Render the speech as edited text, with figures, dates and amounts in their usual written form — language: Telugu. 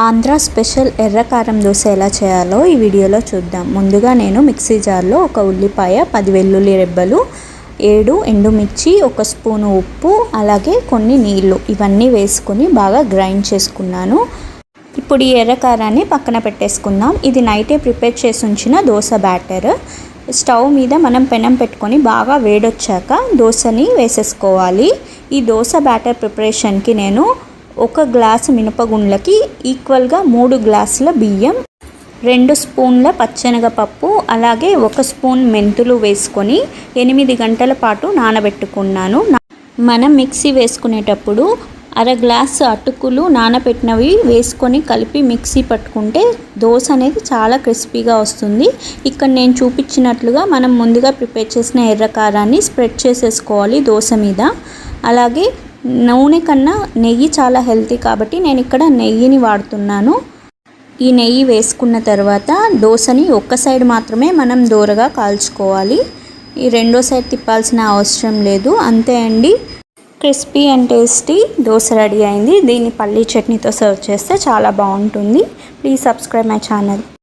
ఆంధ్ర స్పెషల్ ఎర్ర కారం దోశ ఎలా చేయాలో ఈ వీడియోలో చూద్దాం. ముందుగా నేను మిక్సీ జార్లో ఒక ఉల్లిపాయ, 10 వెల్లుల్లి రెబ్బలు, 7 ఎండుమిర్చి, 1 స్పూను ఉప్పు, అలాగే కొన్ని నీళ్లు ఇవన్నీ వేసుకొని బాగా గ్రైండ్ చేసుకున్నాను. ఇప్పుడు ఈ ఎర్ర కారాన్ని పక్కన పెట్టేసుకుందాం. ఇది నైటే ప్రిపేర్ చేసి ఉంచిన దోశ బ్యాటర్. స్టవ్ మీద మనం పెనం పెట్టుకొని బాగా వేడొచ్చాక దోశని వేసేసుకోవాలి. ఈ దోశ బ్యాటర్ ప్రిపరేషన్కి నేను 1 గ్లాసు మినపగుండ్లకి ఈక్వల్గా 3 గ్లాసుల బియ్యం, 2 స్పూన్ల పచ్చెనగపప్పు, అలాగే 1 స్పూన్ మెంతులు వేసుకొని 8 గంటల పాటు నానబెట్టుకున్నాను. మనం మిక్సీ వేసుకునేటప్పుడు 1/2 గ్లాసు అటుకులు నానబెట్టినవి వేసుకొని కలిపి మిక్సీ పట్టుకుంటే దోశ అనేది చాలా క్రిస్పీగా వస్తుంది. ఇక్కడ నేను చూపించినట్లుగా మనం ముందుగా ప్రిపేర్ చేసిన ఎర్ర కారాన్ని స్ప్రెడ్ చేసేసుకోవాలి దోశ మీద. అలాగే నూనె కన్నా నెయ్యి చాలా హెల్తీ కాబట్టి నేను ఇక్కడ నెయ్యిని వాడుతున్నాను. ఈ నెయ్యి వేసుకున్న తర్వాత దోశని ఒక్క సైడ్ మాత్రమే మనం దోరగా కాల్చుకోవాలి. ఈ రెండో సైడ్ తిప్పాల్సిన అవసరం లేదు. అంతే అండి, crispy and tasty dosa ready అయింది. దీన్ని పల్లీ చట్నీతో సర్వ్ చేస్తే చాలా బాగుంటుంది. Please subscribe my channel.